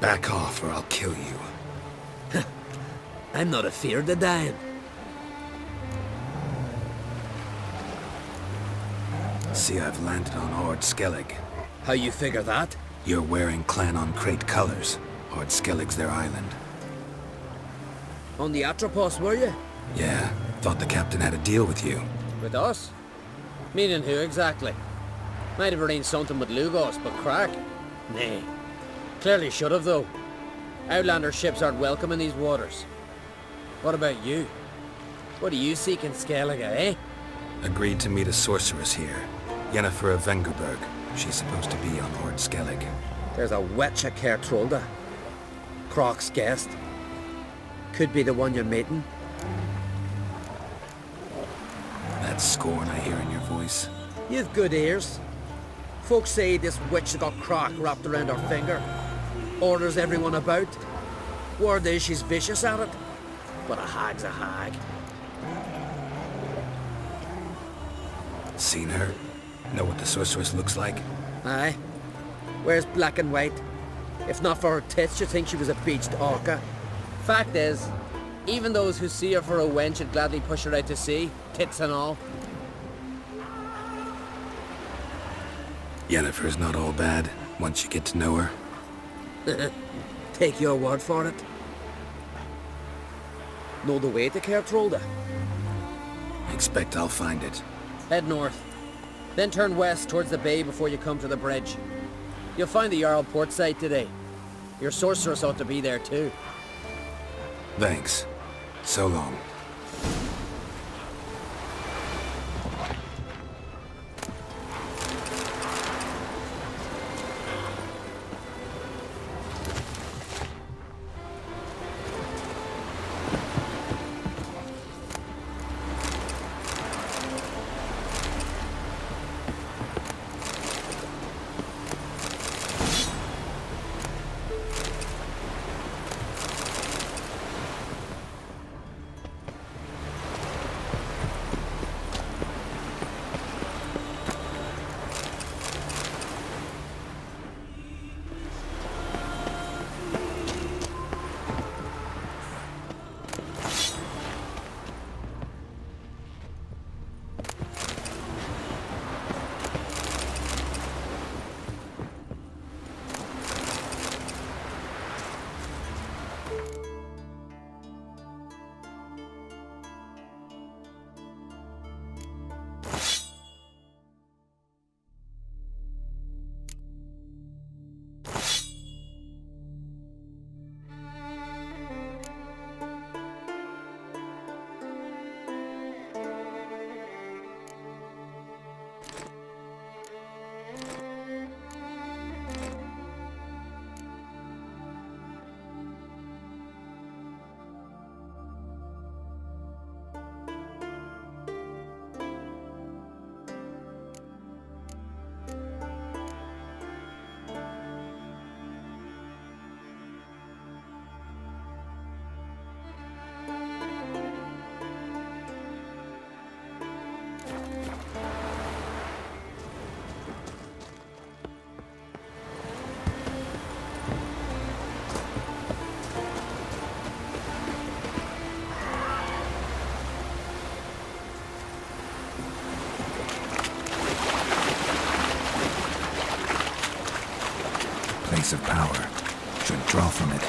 Back off or I'll kill you. I'm not afeard of dying. See, I've landed on Ord Skellig. How you figure that? You're wearing Clan on Crate colors. Ord Skellig's their island. On the Atropos, were you? Yeah, thought the captain had a deal with you. With us? Meaning who exactly? Might have arranged something with Lugos, but crack? Nay. Clearly should have, though. Outlander ships aren't welcome in these waters. What about you? What do you seek in Skellige, eh? Agreed to meet a sorceress here. Yennefer of Vengerberg. She's supposed to be on Ord Skellig. There's a wetcha Kertrolda. Croc's guest. Could be the one you're meeting. That scorn I hear in your voice. You've good ears. Folks say this witch has got Croc wrapped around her finger. Orders everyone about. Word is she's vicious at it. But a hag's a hag. Seen her? Know what the sorceress looks like? Aye. Wears black and white. If not for her tits, you'd think she was a beached orca. Fact is, even those who see her for a wench would gladly push her out to sea, tits and all. Yennefer's not all bad, once you get to know her. Take your word for it. Know the way to Kertrolda? Expect I'll find it. Head north. Then turn west towards the bay before you come to the bridge. You'll find the Jarl port site today. Your sorceress ought to be there too. Thanks. So long. Place of power. Should draw from it.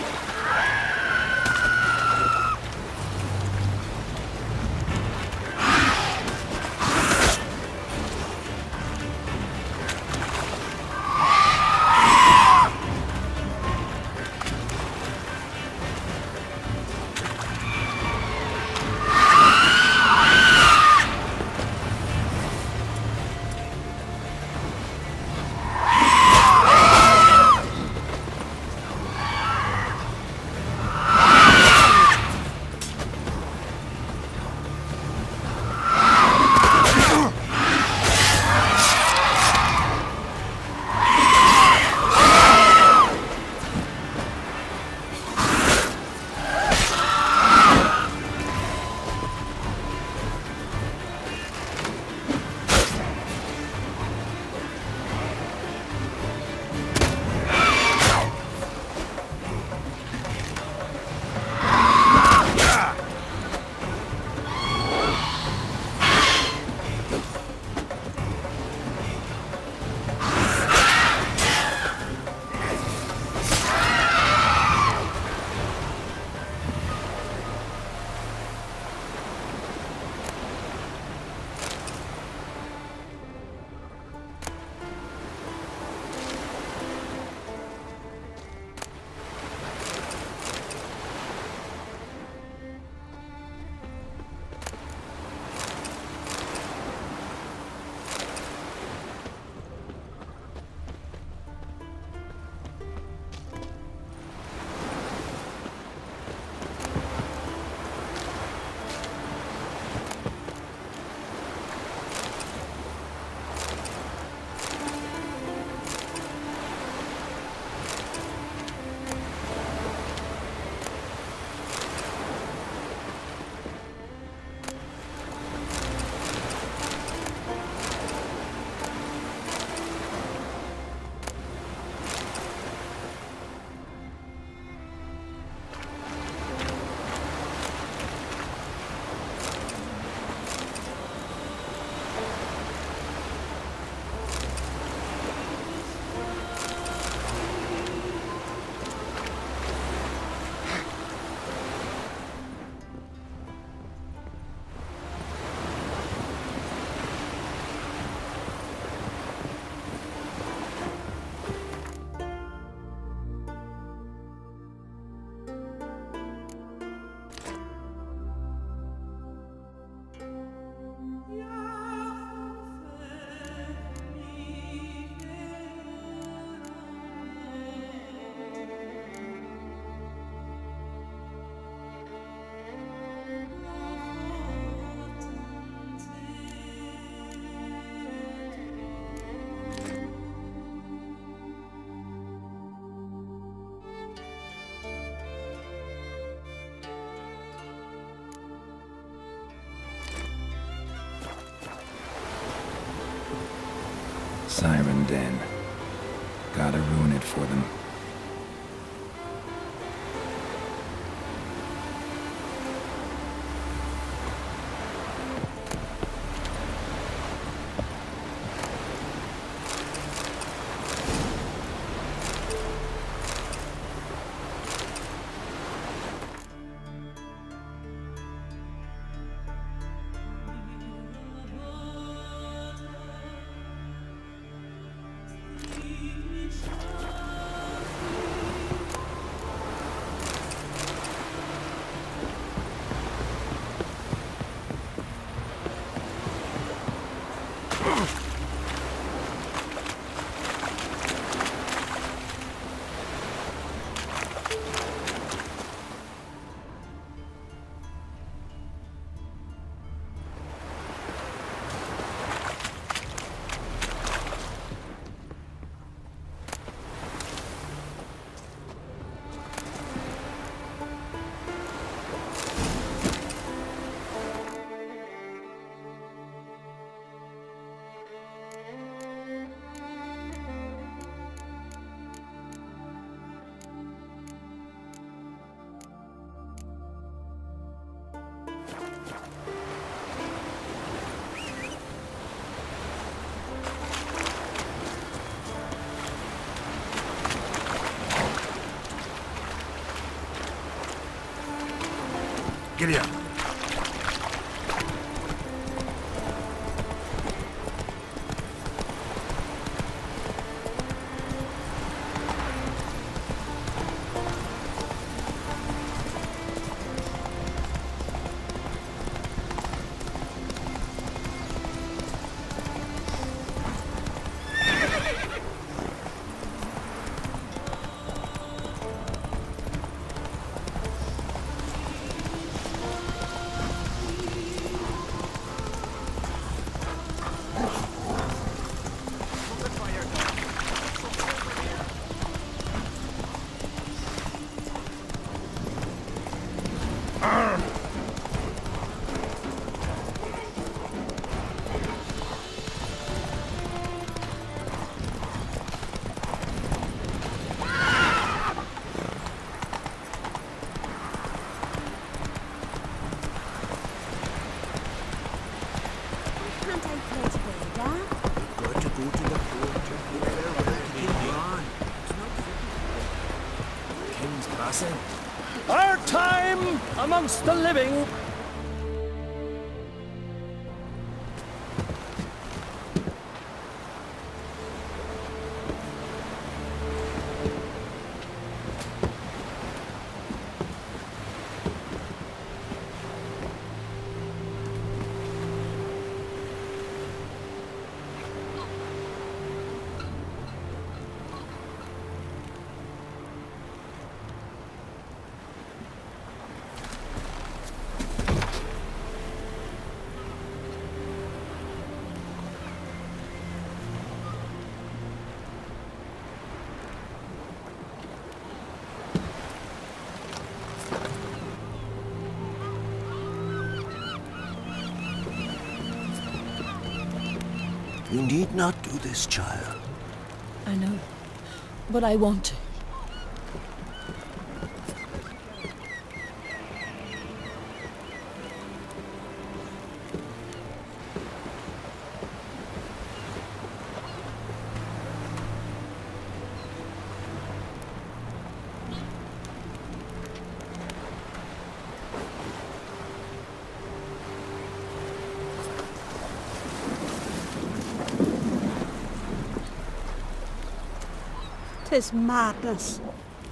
Siren Den. Gotta ruin it for them. Giddy up. Our time amongst the living. You need not do this, child. I know, but I want to. Tis madness.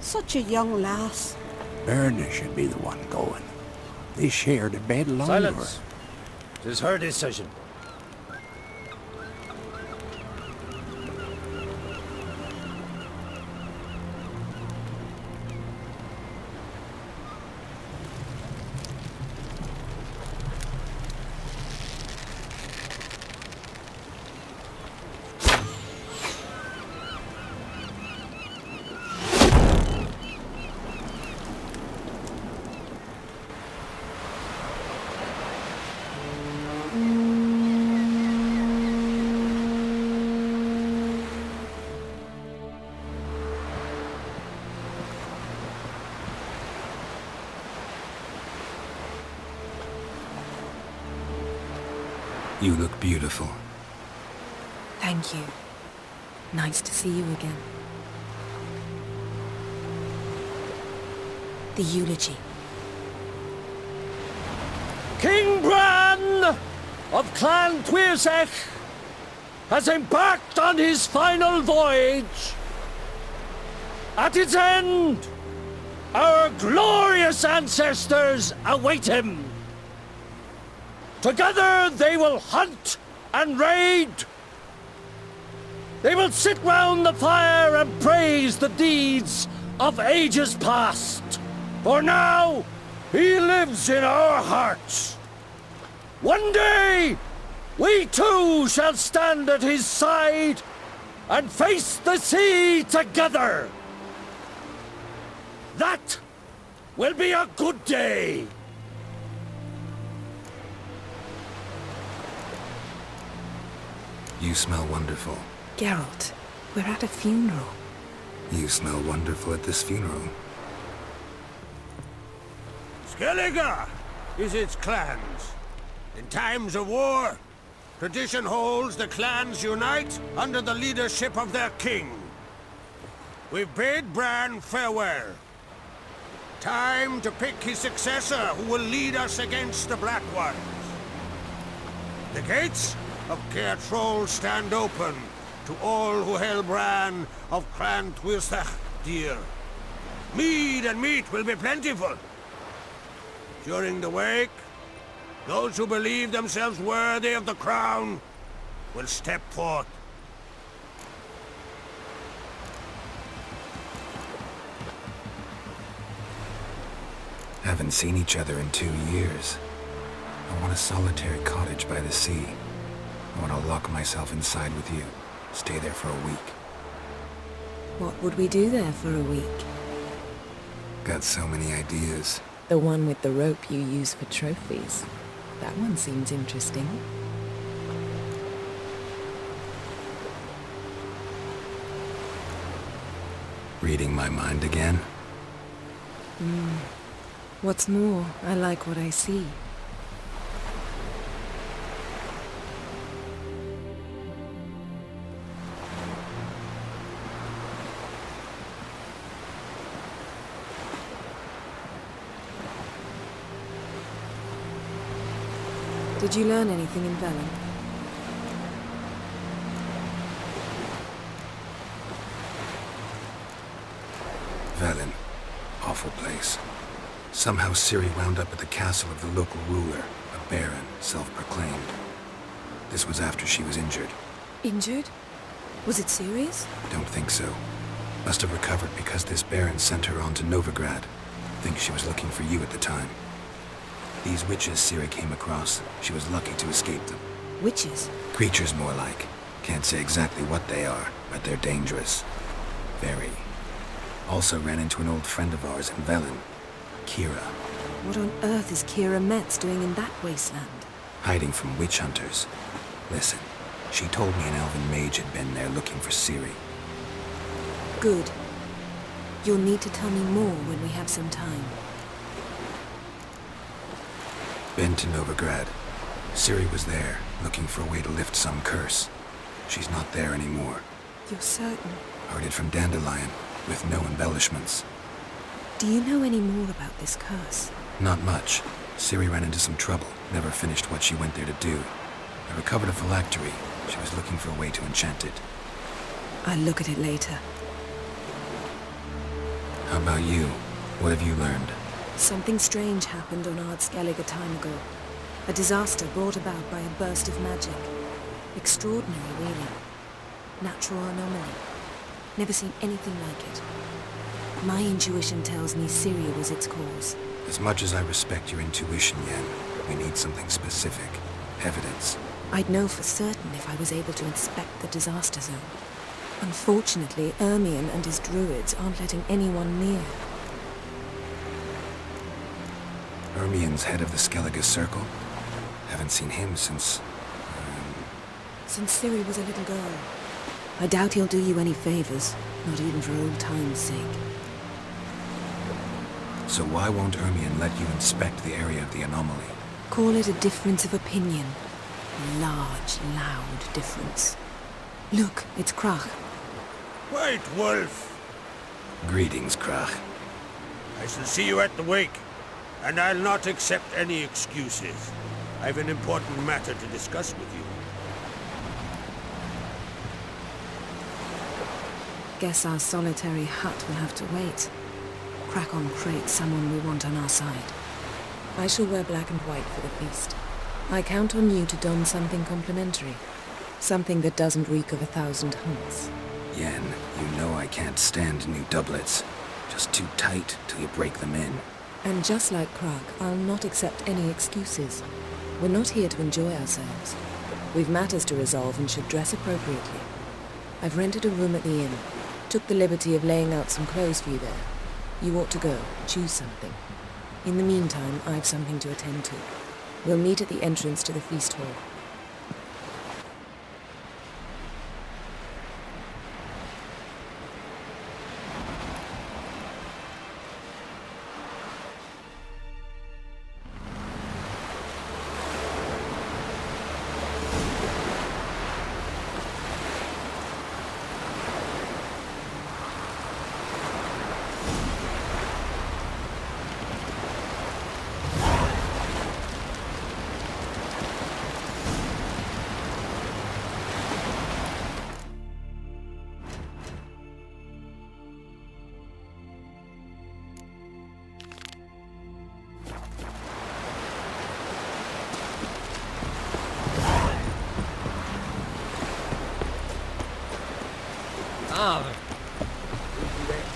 Such a young lass. Erna should be the one going. They shared a bed longer. Silence. It is her decision. You look beautiful. Thank you. Nice to see you again. The eulogy. King Bran of Clan Tuirsech has embarked on his final voyage. At its end, our glorious ancestors await him. Together they will hunt and raid. They will sit round the fire and praise the deeds of ages past. For now, he lives in our hearts. One day, we too shall stand at his side and face the sea together. That will be a good day. You smell wonderful. Geralt, we're at a funeral. You smell wonderful at this funeral. Skellige is its clans. In times of war, tradition holds the clans unite under the leadership of their king. We bid Bran farewell. Time to pick his successor who will lead us against the Black Ones. The gates of Caer Troll stand open to all who held Bran of Clan Tuirsech dear. Mead and meat will be plentiful. During the wake, those who believe themselves worthy of the crown will step forth. Haven't seen each other in 2 years. I want a solitary cottage by the sea. I want to lock myself inside with you. Stay there for a week. What would we do there for a week? Got so many ideas. The one with the rope you use for trophies. That one seems interesting. Reading my mind again? What's more, I like what I see. Did you learn anything in Velen? Velen. Awful place. Somehow Ciri wound up at the castle of the local ruler, a baron, self-proclaimed. This was after she was injured. Injured? Was it serious? Don't think so. Must have recovered because this baron sent her on to Novigrad. Think she was looking for you at the time. These witches Ciri came across, she was lucky to escape them. Witches? Creatures more like. Can't say exactly what they are, but they're dangerous. Very. Also ran into an old friend of ours in Velen, Kira. What on earth is Kira Metz doing in that wasteland? Hiding from witch hunters. Listen, she told me an elven mage had been there looking for Ciri. Good. You'll need to tell me more when we have some time. Been to Novigrad. Ciri was there, looking for a way to lift some curse. She's not there anymore. You're certain? Heard it from Dandelion, with no embellishments. Do you know any more about this curse? Not much. Ciri ran into some trouble, never finished what she went there to do. I recovered a phylactery. She was looking for a way to enchant it. I'll look at it later. How about you? What have you learned? Something strange happened on Ard Skellig a time ago. A disaster brought about by a burst of magic. Extraordinary, really. Natural anomaly. Never seen anything like it. My intuition tells me Ciri was its cause. As much as I respect your intuition, Yen, we need something specific. Evidence. I'd know for certain if I was able to inspect the disaster zone. Unfortunately, Ermion and his druids aren't letting anyone near. Ermion's head of the Skellige Circle? Haven't seen him since... Since Ciri was a little girl. I doubt he'll do you any favors, not even for old time's sake. So why won't Ermion let you inspect the area of the anomaly? Call it a difference of opinion. Large, loud difference. Look, it's Krach. White Wolf! Greetings, Krach. I shall see you at the wake, and I'll not accept any excuses. I've an important matter to discuss with you. Guess our solitary hut will have to wait. Crack on crate someone we want on our side. I shall wear black and white for the feast. I count on you to don something complimentary. Something that doesn't reek of 1,000 hunts. Yen, you know I can't stand new doublets. Just too tight till you break them in. And just like Krag, I'll not accept any excuses. We're not here to enjoy ourselves. We've matters to resolve and should dress appropriately. I've rented a room at the inn. Took the liberty of laying out some clothes for you there. You ought to go. Choose something. In the meantime, I've something to attend to. We'll meet at the entrance to the feast hall.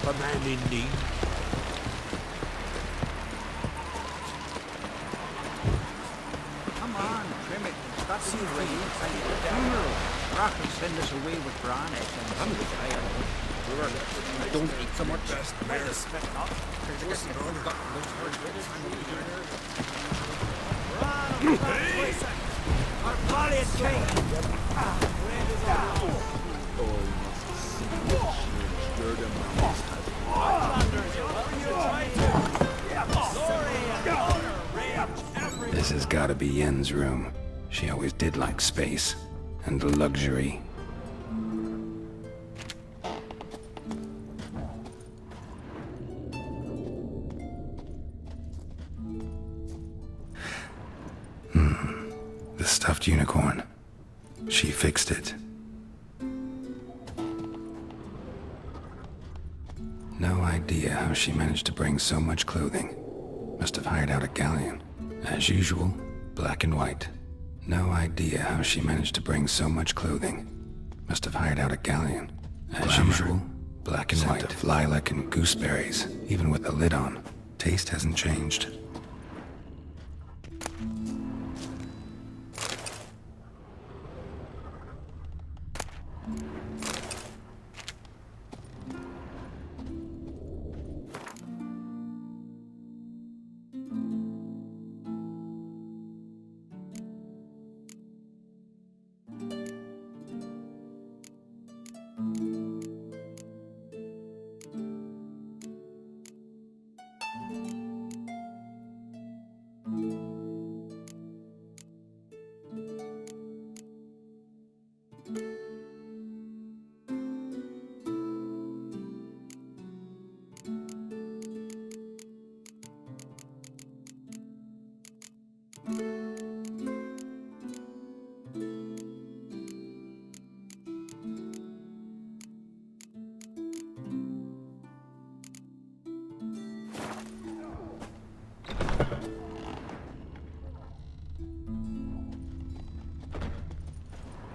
A man in need. Come on, trim it. Stop being ready. Funeral. Rock and send us away with Bran and I'm tired. Don't eat so much. Our body is This has gotta be Yen's room. She always did like space and luxury. The stuffed unicorn. She fixed it. No idea how she managed to bring so much clothing. Must have hired out a galleon. As usual, black and white. No idea how she managed to bring so much clothing. Must have hired out a galleon. As usual, black and white. Of lilac and gooseberries, even with the lid on. Taste hasn't changed.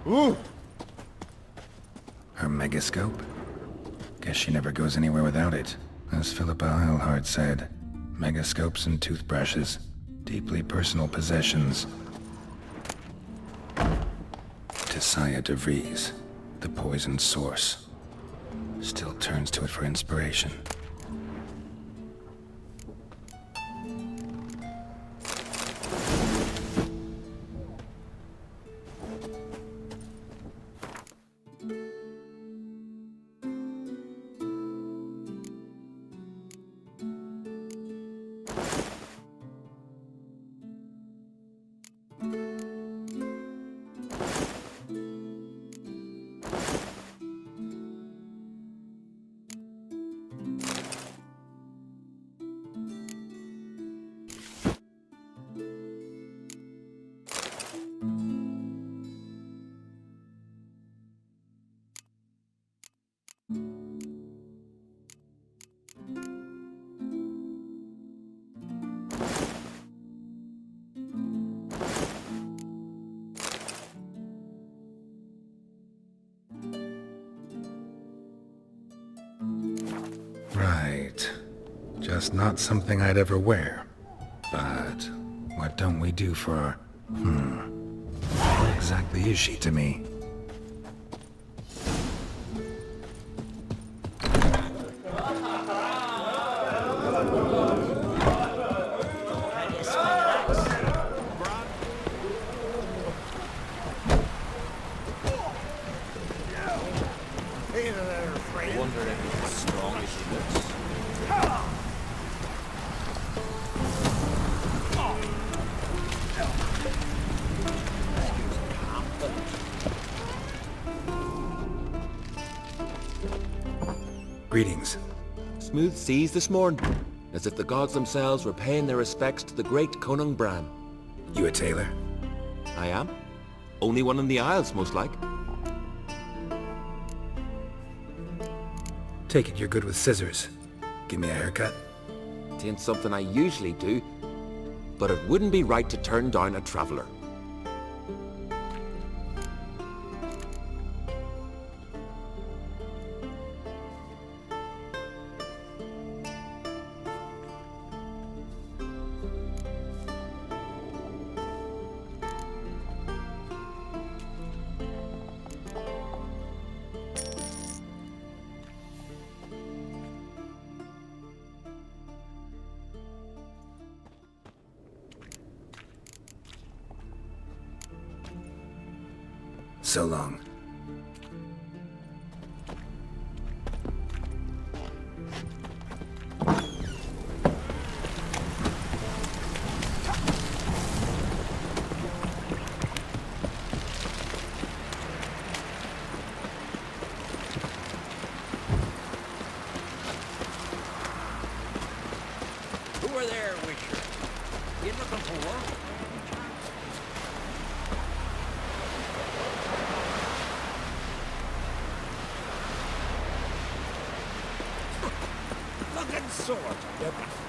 Ooh! Her megascope? Guess she never goes anywhere without it. As Philippa Eilhart said, megascopes and toothbrushes, deeply personal possessions. Tisaya de Vries, the poisoned source, still turns to it for inspiration. Right. Just not something I'd ever wear. But what don't we do for our... What exactly is she to me? I wonder if he's as strong as he looks. Greetings. Smooth seas this morn, as if the gods themselves were paying their respects to the great Conung Bran. You a tailor? I am. Only one in the Isles, most like. Take it you're good with scissors. Give me a haircut. Tain't something I usually do, but it wouldn't be right to turn down a traveller. So long. Who are there, Witcher? You looking for work? Looking sort of.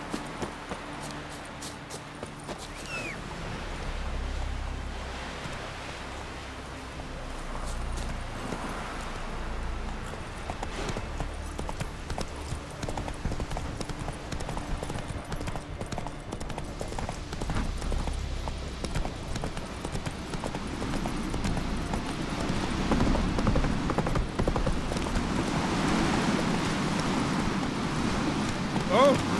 Oh,